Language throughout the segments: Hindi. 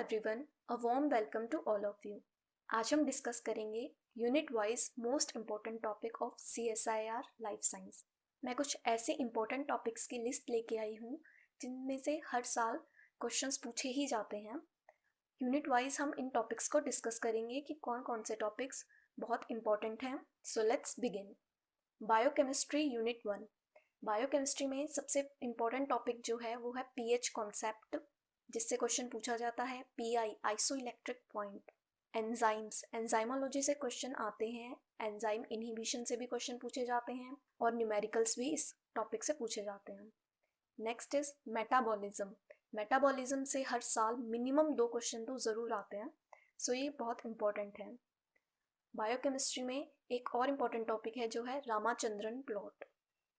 Everyone, a warm welcome to all of you. आज हम डिस्कस करेंगे unit wise most important topic of CSIR life science. मैं कुछ ऐसे इम्पॉर्टेंट टॉपिक्स की लिस्ट लेके आई हूँ जिनमें से हर साल क्वेश्चंस पूछे ही जाते हैं। यूनिट वाइज हम इन टॉपिक्स को डिस्कस करेंगे कि कौन कौन से टॉपिक्स बहुत इम्पॉर्टेंट हैं। So let's begin. Biochemistry unit 1। Biochemistry में सबसे इम्पॉर्टेंट टॉपिक जो है वो है पीएच कॉन्सेप्ट, जिससे क्वेश्चन पूछा जाता है pi iso electric point. Enzymes, enzymology से क्वेश्चन आते हैं, एंजाइम इनहिबिशन से भी क्वेश्चन पूछे जाते हैं और न्यूमेरिकल्स भी इस टॉपिक से पूछे जाते हैं। Next is metabolism. मेटाबॉलिज्म से हर साल मिनिमम 2 क्वेश्चन तो ज़रूर आते हैं, सो ये बहुत इंपॉर्टेंट है। बायोकेमिस्ट्री में एक और इम्पॉर्टेंट टॉपिक है जो है रामाचंद्रन प्लॉट।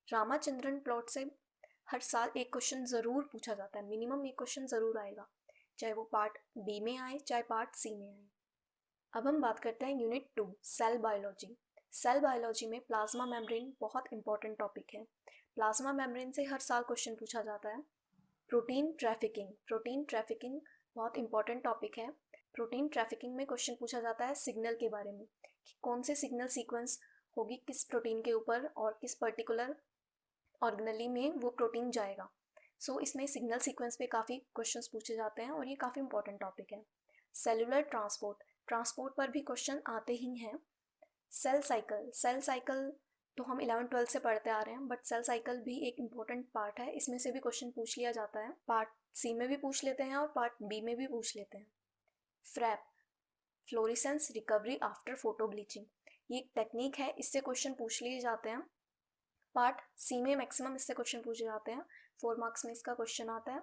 रामाचंद्रन प्लॉट से हर साल एक क्वेश्चन ज़रूर पूछा जाता है, मिनिमम एक क्वेश्चन ज़रूर आएगा, चाहे वो पार्ट बी में आए चाहे पार्ट सी में आए। अब हम बात करते हैं unit 2, cell biology. Cell biology में प्लाज्मा मेम्ब्रेन बहुत इंपॉर्टेंट टॉपिक है। प्लाज्मा मेम्ब्रेन से हर साल क्वेश्चन पूछा जाता है। प्रोटीन ट्रैफिकिंग, प्रोटीन ट्रैफिकिंग बहुत इंपॉर्टेंट टॉपिक है। प्रोटीन ट्रैफिकिंग में क्वेश्चन पूछा जाता है सिग्नल के बारे में, कि कौन से सिग्नल सीक्वेंस होगी किस प्रोटीन के ऊपर और किस पर्टिकुलर ऑर्गेनेली में वो प्रोटीन जाएगा। सो इसमें सिग्नल सीक्वेंस पे काफ़ी क्वेश्चंस पूछे जाते हैं और ये काफ़ी इंपॉर्टेंट टॉपिक है। सेलुलर ट्रांसपोर्ट, ट्रांसपोर्ट पर भी क्वेश्चन आते ही हैं। सेल साइकिल, सेल साइकिल तो हम 11th-12th से पढ़ते आ रहे हैं, बट सेल साइकिल भी एक इम्पॉर्टेंट पार्ट है, इसमें से भी क्वेश्चन पूछ लिया जाता है। पार्ट सी में भी पूछ लेते हैं और पार्ट बी में भी पूछ लेते हैं। FRAP, fluorescence recovery after photo bleaching, ये एक टेक्निक है, इससे क्वेश्चन पूछ लिए जाते हैं। पार्ट सी में मैक्सिमम इससे क्वेश्चन पूछे जाते हैं, 4 मार्क्स में इसका क्वेश्चन आता है।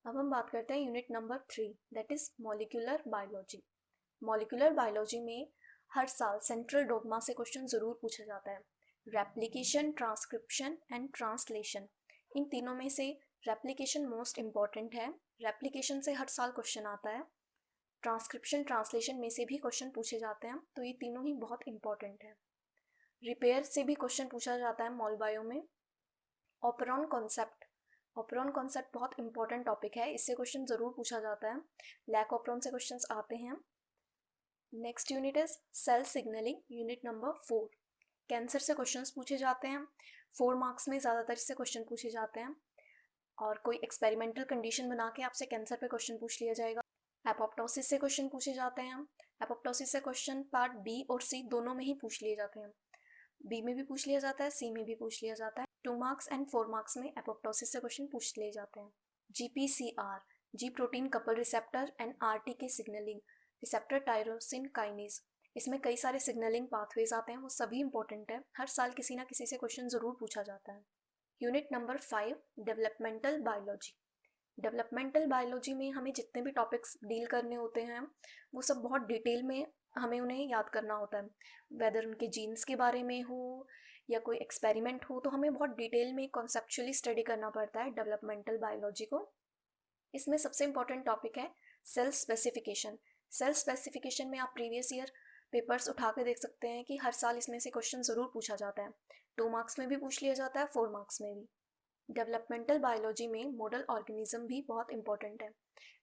अब हम बात करते हैं unit number 3, that is molecular biology. Molecular biology में हर साल सेंट्रल डोगमा से क्वेश्चन ज़रूर पूछा जाता है। रेप्लिकेशन, ट्रांसक्रिप्शन एंड ट्रांसलेशन, इन तीनों में से रेप्लिकेशन मोस्ट इम्पॉर्टेंट है। रेप्लिकेशन से हर साल क्वेश्चन आता है। ट्रांसक्रिप्शन, ट्रांसलेशन में से भी क्वेश्चन पूछे जाते हैं, तो ये तीनों ही बहुत इंपॉर्टेंट है। रिपेयर से भी क्वेश्चन पूछा जाता है मॉल बायो में। ऑपरॉन कॉन्सेप्ट, ऑपरॉन कॉन्सेप्ट बहुत इंपॉर्टेंट टॉपिक है, इससे क्वेश्चन ज़रूर पूछा जाता है। लैक ऑपरॉन से क्वेश्चंस आते हैं। Next unit is cell signalling, unit number 4। Cancer से क्वेश्चंस पूछे जाते हैं, 4 मार्क्स में ज़्यादातर इससे क्वेश्चन पूछे जाते हैं और कोई एक्सपेरिमेंटल कंडीशन बना के आपसे कैंसर पे क्वेश्चन पूछ लिया जाएगा। एपोप्टोसिस से क्वेश्चन पूछे जाते हैं। एपोप्टोसिस से क्वेश्चन पार्ट बी और सी दोनों में ही पूछ लिए जाते हैं, बी में भी पूछ लिया जाता है, सी में भी पूछ लिया जाता है। 2 मार्क्स एंड 4 मार्क्स में एपोप्टोसिस से क्वेश्चन पूछ लिए जाते हैं। GPCR, ji protein couple receptor and RTK signalling, receptor tyrosine kinase, इसमें कई सारे सिग्नलिंग पाथवेज आते हैं, वो सभी इंपॉर्टेंट है, हर साल किसी ना किसी से क्वेश्चन ज़रूर पूछा जाता है। Unit number 5, developmental biology. Developmental biology में हमें जितने भी टॉपिक्स डील करने होते हैं वो सब बहुत डिटेल में हमें उन्हें याद करना होता है, वेदर उनके जीन्स के बारे में हो या कोई एक्सपेरिमेंट हो, तो हमें बहुत डिटेल में कॉन्सेप्चुअली स्टडी करना पड़ता है डेवलपमेंटल बायोलॉजी को। इसमें सबसे इंपॉर्टेंट टॉपिक है सेल स्पेसिफिकेशन। सेल स्पेसिफिकेशन में आप प्रीवियस ईयर पेपर्स उठा के देख सकते हैं कि हर साल इसमें से क्वेश्चन ज़रूर पूछा जाता है, 2 मार्क्स में भी पूछ लिया जाता है, 4 मार्क्स में भी। डेवलपमेंटल बायोलॉजी में मॉडल ऑर्गेनिज्म भी बहुत इंपॉर्टेंट है।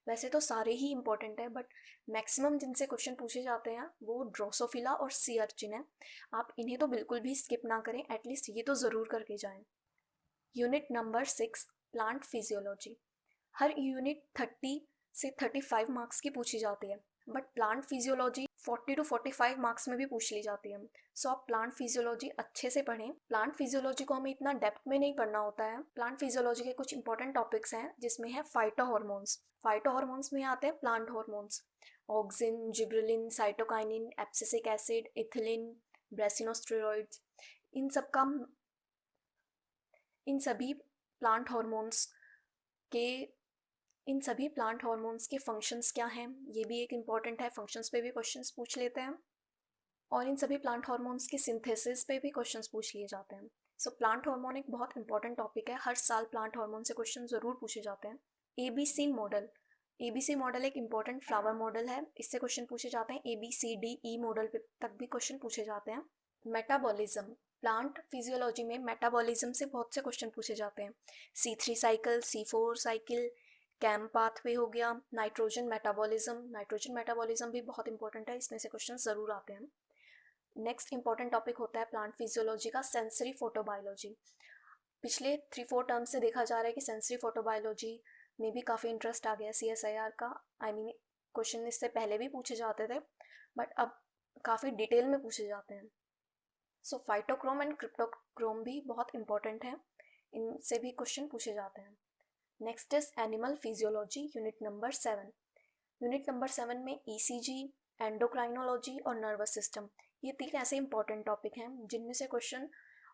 वैसे तो सारे ही इंपॉर्टेंट है, बट मैक्सिमम जिनसे क्वेश्चन पूछे जाते हैं वो ड्रोसोफिला और सी अर्चिन है। आप इन्हें तो बिल्कुल भी स्किप ना करें, एटलीस्ट ये तो ज़रूर करके जाएं। Unit number 6, plant physiology. हर यूनिट 30 से 35 मार्क्स की पूछी जाती है, but plant physiology 40 to 45 marks में भी पूछ ली जाती है। सो आप प्लांट फिजियोलॉजी अच्छे से पढ़ें। प्लांट फिजियोलॉजी को हमें इतना डेप्थ में नहीं पढ़ना होता है। प्लांट फिजियोलॉजी के कुछ इंपॉर्टेंट टॉपिक्स हैं जिसमें है फाइटो हार्मोन्स। फाइटो हार्मोन्स में आते हैं plant hormones, auxin, gibberellin, cytokinin, abscisic acid, ethylene, brassinosteroids. इन सब का इन सभी प्लांट हार्मोन्स के इन सभी प्लांट हार्मोन्स के फंक्शंस क्या हैं, ये भी एक इम्पॉर्टेंट है, फंक्शंस पे भी क्वेश्चंस पूछ लेते हैं। और इन सभी प्लांट हार्मोन्स की सिंथेसिस पे भी क्वेश्चंस पूछ लिए जाते हैं। सो प्लांट हार्मोन एक बहुत इंपॉर्टेंट टॉपिक है, हर साल प्लांट हार्मोन से क्वेश्चन ज़रूर पूछे जाते हैं। ABC मॉडल, ABC मॉडल एक इंपॉर्टेंट फ्लावर मॉडल है, इससे क्वेश्चन पूछे जाते हैं। ABCDE मॉडल तक भी क्वेश्चन पूछे जाते हैं। मेटाबॉलिज्म, प्लांट फिजियोलॉजी में मेटाबॉलिज्म से बहुत से क्वेश्चन पूछे जाते हैं। C3 cycle, C4 cycle, cam pathway हो गया, नाइट्रोजन मेटाबॉलिज्म भी बहुत इंपॉर्टेंट है, इसमें से क्वेश्चन ज़रूर आते हैं। नेक्स्ट इंपॉर्टेंट टॉपिक होता है प्लांट फिजियोलॉजी का सेंसरी फोटोबायोलॉजी। पिछले 3-4 टर्म से देखा जा रहा है कि सेंसरी फोटोबायोलॉजी में भी काफ़ी इंटरेस्ट आ गया CSIR का। क्वेश्चन इससे पहले भी पूछे जाते थे, बट अब काफ़ी डिटेल में पूछे जाते हैं। सो फाइटोक्रोम एंड क्रिप्टोक्रोम भी बहुत इंपॉर्टेंट है, इनसे भी क्वेश्चन पूछे जाते हैं। Next is animal physiology, unit number 7। Unit number 7 में ECG, एंडोक्राइनोलॉजी और नर्वस सिस्टम, ये 3 ऐसे इंपॉर्टेंट टॉपिक हैं जिनमें से क्वेश्चन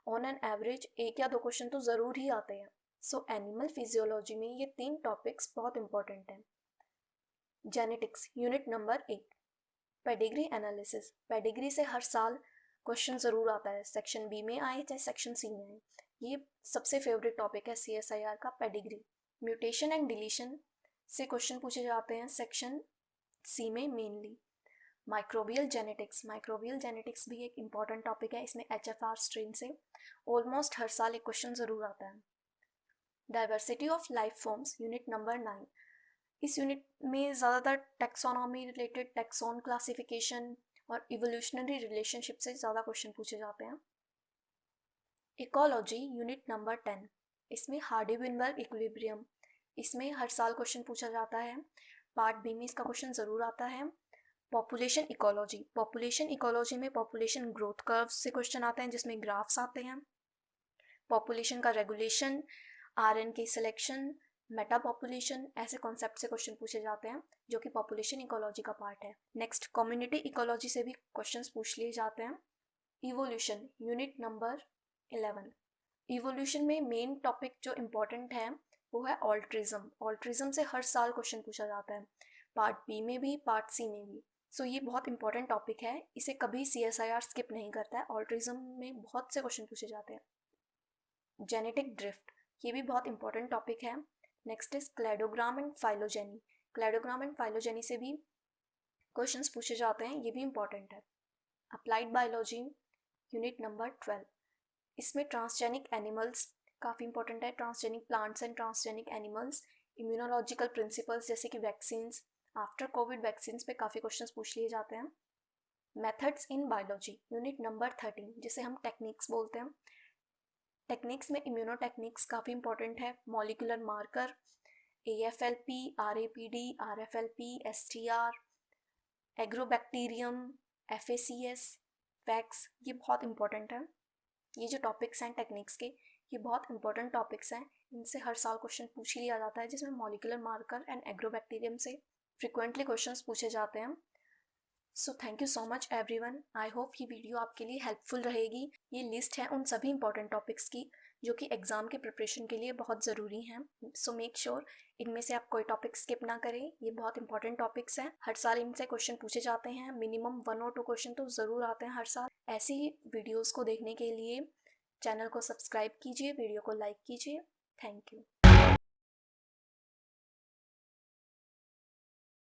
ऑन एन एवरेज 1 या 2 क्वेश्चन तो ज़रूर ही आते हैं। सो एनिमल फिजियोलॉजी में ये 3 टॉपिक्स बहुत इंपॉर्टेंट हैं। Genetics, unit number 8। Pedigree analysis, pedigree से हर साल क्वेश्चन ज़रूर आता है, सेक्शन बी में आए चाहे सेक्शन सी में आए। ये सबसे फेवरेट टॉपिक है CSIR का, पेडिग्री। म्यूटेशन एंड डिलीशन से क्वेश्चन पूछे जाते हैं सेक्शन सी में मेनली। माइक्रोबियल जेनेटिक्स भी एक इम्पॉर्टेंट टॉपिक है, इसमें HFR स्ट्रेन से ऑलमोस्ट हर साल एक क्वेश्चन ज़रूर आता है। Diversity of life forms, unit number 9। इस यूनिट में ज़्यादातर टैक्सोनॉमी रिलेटेड, टैक्सोन क्लासिफिकेशन और इवोल्यूशनरी रिलेशनशिप से ज़्यादा क्वेश्चन पूछे जाते हैं। Ecology, unit number 10। इसमें हार्डी-विनबर्ग इक्विलिब्रियम, इसमें हर साल क्वेश्चन पूछा जाता है। पार्ट बी में इसका क्वेश्चन ज़रूर आता है। पॉपुलेशन इकोलॉजी में पॉपुलेशन ग्रोथ कर्व से क्वेश्चन आते हैं, जिसमें ग्राफ्स आते हैं। पॉपुलेशन का regulation, RNA selection, Meta population, ऐसे कॉन्सेप्ट से क्वेश्चन पूछे जाते हैं जो कि पॉपुलेशन इकोलॉजी का पार्ट है। नेक्स्ट, कम्युनिटी इकोलॉजी से भी क्वेश्चंस पूछ लिए जाते हैं। Evolution, unit number 11। इवोल्यूशन में मेन टॉपिक जो इम्पोर्टेंट है वो है ऑल्ट्रिज्म से हर साल क्वेश्चन पूछा जाता है, पार्ट बी में भी, पार्ट सी में भी। सो ये बहुत इंपॉर्टेंट टॉपिक है, इसे कभी CSIR स्किप नहीं करता है। ऑल्ट्रिज्म में बहुत से क्वेश्चन पूछे जाते हैं। जेनेटिक ड्रिफ्ट, ये भी बहुत इंपॉर्टेंट टॉपिक है। Next is cladogram and phylogeny से भी क्वेश्चंस पूछे जाते हैं, ये भी इंपॉर्टेंट है। Applied biology, unit number 12। इसमें ट्रांसजेनिक एनिमल्स काफ़ी इंपॉर्टेंट है, transgenic plants and transgenic animals, immunological principles जैसे कि वैक्सीन्स, आफ्टर कोविड वैक्सीन्स पे काफ़ी क्वेश्चंस पूछ लिए जाते हैं। Methods in biology, unit number 13, जिसे हम टेक्निक्स बोलते हैं। टेक्निक्स में इम्यूनो टेक्निक्स काफ़ी इंपॉर्टेंट है। Molecular marker, AFLP, RAPD, RFLP, STR, agrobacterium, FACS, fax, ये बहुत इंपॉर्टेंट है। ये जो टॉपिक्स हैं टेक्निक्स के, ये बहुत इंपॉर्टेंट टॉपिक्स हैं, इनसे हर साल क्वेश्चन पूछ ही लिया जाता है, जिसमें मॉलिकुलर मार्कर एंड एग्रोबैक्टीरियम से फ्रिक्वेंटली क्वेश्चंस पूछे जाते हैं। So thank you so much everyone, I hope ये वीडियो आपके लिए हेल्पफुल रहेगी। ये लिस्ट है उन सभी इंपॉर्टेंट टॉपिक्स की जो कि एग्ज़ाम के प्रिपरेशन के लिए बहुत ज़रूरी हैं। सो मेक श्योर इनमें से आप कोई टॉपिक स्किप ना करें, ये बहुत इंपॉर्टेंट टॉपिक्स हैं, हर साल इनसे क्वेश्चन पूछे जाते हैं। मिनिमम 1 और 2 क्वेश्चन तो ज़रूर आते हैं हर साल। ऐसी वीडियोज़ को देखने के लिए चैनल को सब्सक्राइब कीजिए, वीडियो को लाइक कीजिए। Thank you.